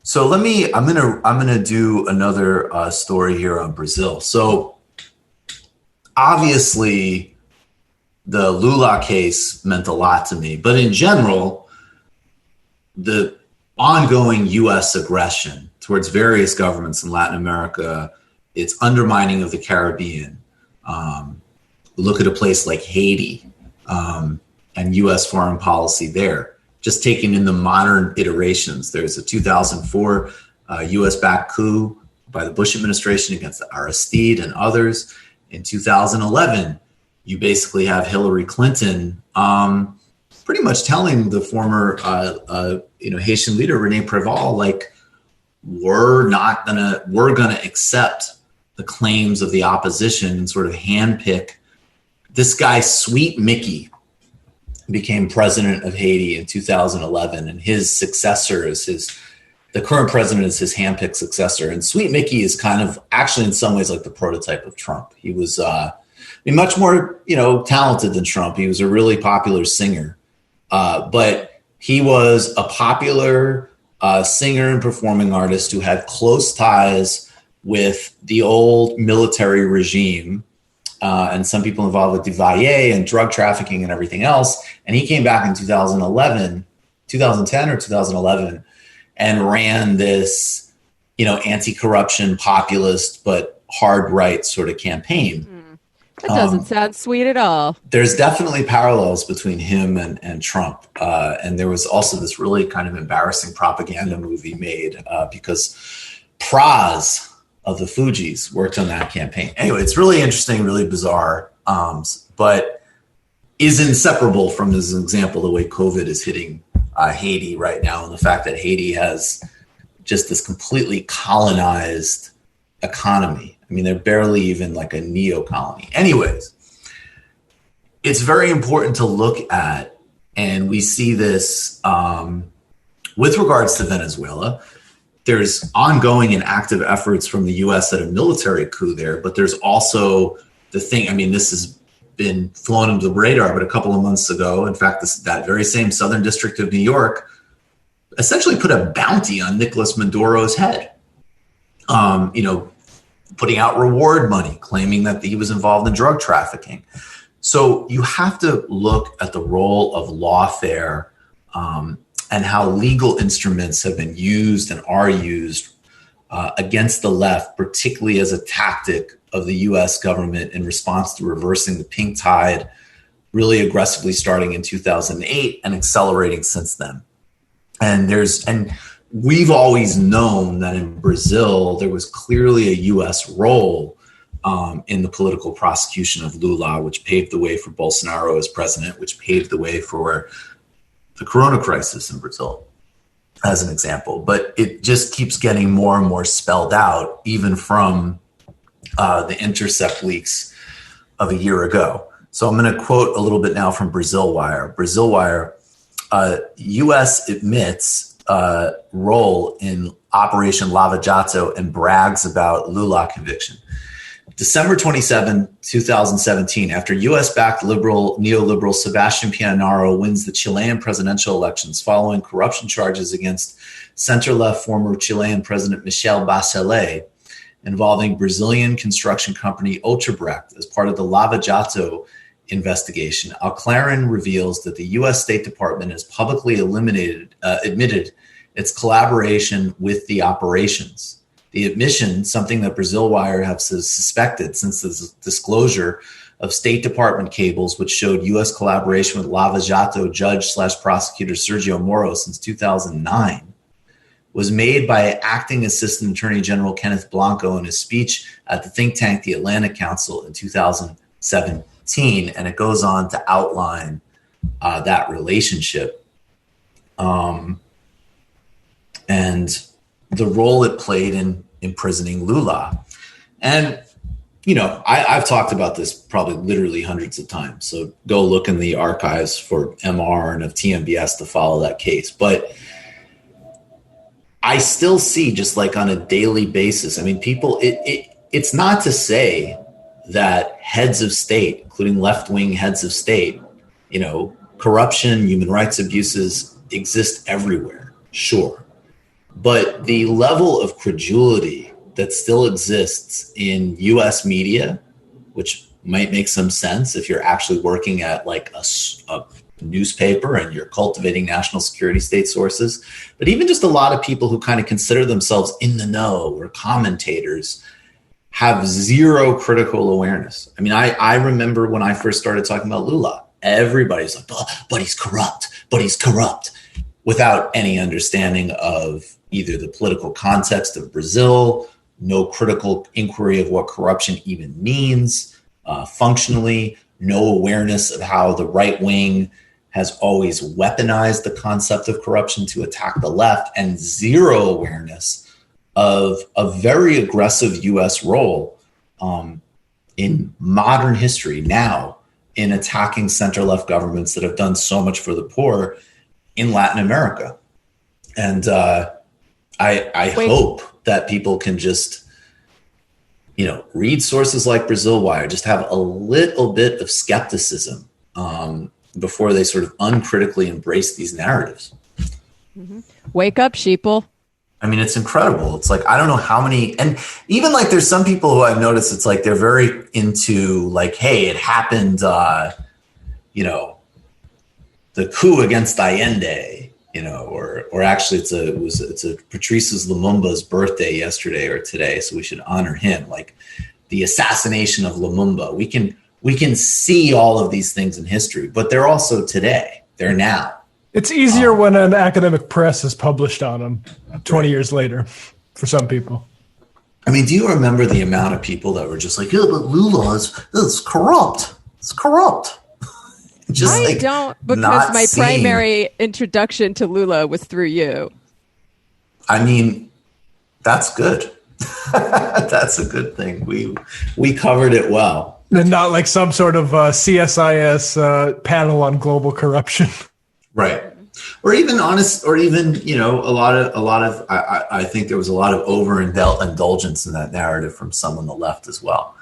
So I'm gonna do another story here on Brazil. So obviously the Lula case meant a lot to me, but in general, the ongoing U.S. aggression towards various governments in Latin America, its undermining of the Caribbean. Look at a place like Haiti and U.S. foreign policy there. Just taking in the modern iterations, there's a 2004 U.S.-backed coup by the Bush administration against the Aristide and others. In 2011, you basically have Hillary Clinton pretty much telling the former Haitian leader René Préval, like, we're gonna accept the claims of the opposition and sort of handpick this guy. Sweet Mickey became president of Haiti in 2011, and his successor is the current president is his handpicked successor. And Sweet Mickey is kind of actually in some ways like the prototype of Trump. He was much more talented than Trump. He was a really popular singer, but he was a popular singer and performing artist who had close ties with the old military regime. And some people involved with Duvalier and drug trafficking and everything else. And he came back in 2010 or 2011, and ran this, anti-corruption, populist, but hard right sort of campaign. That doesn't sound sweet at all. There's definitely parallels between him and Trump. And there was also this really kind of embarrassing propaganda movie made because Praz of the Fugees worked on that campaign. Anyway, it's really interesting, really bizarre, but is inseparable from this example, the way COVID is hitting Haiti right now, and the fact that Haiti has just this completely colonized economy. I mean, they're barely even like a neo-colony. Anyways, it's very important to look at, and we see this with regards to Venezuela. There's ongoing and active efforts from the U.S. at a military coup there, but there's also the thing. I mean, this has been flown under the radar, but a couple of months ago, in fact, that very same Southern District of New York essentially put a bounty on Nicolas Maduro's head, putting out reward money, claiming that he was involved in drug trafficking. So you have to look at the role of lawfare and how legal instruments have been used and are used against the left, particularly as a tactic of the U.S. government in response to reversing the pink tide, really aggressively starting in 2008 and accelerating since then. And we've always known that in Brazil, there was clearly a U.S. role in the political prosecution of Lula, which paved the way for Bolsonaro as president, which paved the way for the corona crisis in Brazil, as an example. But it just keeps getting more and more spelled out, even from the Intercept leaks of a year ago. So I'm going to quote a little bit now from Brazil Wire. Brazil Wire, U.S. admits role in Operation Lava Jato and brags about Lula conviction. December 27, 2017, after U.S.-backed neoliberal Sebastián Piñera wins the Chilean presidential elections following corruption charges against center-left former Chilean President Michelle Bachelet involving Brazilian construction company Ultrabrecht as part of the Lava Jato investigation, Al Clarin reveals that the U.S. State Department has publicly admitted its collaboration with the operations. The admission, something that Brazil Wire have suspected since the disclosure of State Department cables, which showed U.S. collaboration with Lava Jato judge/prosecutor Sergio Moro since 2009, was made by acting Assistant Attorney General Kenneth Blanco in his speech at the think tank, the Atlantic Council, in 2017. And it goes on to outline that relationship and the role it played in imprisoning Lula. And, I've talked about this probably literally hundreds of times. So go look in the archives for MR and of TMBS to follow that case. But I still see, just like on a daily basis, I mean, people, it's not to say that heads of state, including left-wing heads of state, corruption, human rights abuses exist everywhere, sure. But the level of credulity that still exists in US media, which might make some sense if you're actually working at like a newspaper and you're cultivating national security state sources, but even just a lot of people who kind of consider themselves in the know or commentators have zero critical awareness. I mean, I remember when I first started talking about Lula, everybody's like, oh, but he's corrupt, without any understanding of either the political context of Brazil, no critical inquiry of what corruption even means functionally, no awareness of how the right wing has always weaponized the concept of corruption to attack the left, and zero awareness of a very aggressive U.S. role in modern history now in attacking center-left governments that have done so much for the poor in Latin America. And I hope that people can just, read sources like Brazil Wire, just have a little bit of skepticism before they sort of uncritically embrace these narratives. Mm-hmm. Wake up, sheeple. I mean, it's incredible. It's like, I don't know how many, and even like there's some people who I've noticed, it's like they're very into like, hey, it happened, the coup against Allende, or actually it's a Patrice Lumumba's birthday yesterday or today, so we should honor him. Like the assassination of Lumumba, we can see all of these things in history, but they're also today. They're now. It's easier when an academic press is published on them 20 years later for some people. I mean, do you remember the amount of people that were just like, yeah, but Lula is corrupt. It's corrupt. I don't, because my primary introduction to Lula was through you. I mean, that's good. That's a good thing. We covered it well. And not like some sort of CSIS panel on global corruption. Right. Or even honest, or even, a lot of, I think there was a lot of overindulgence in that narrative from some on the left as well.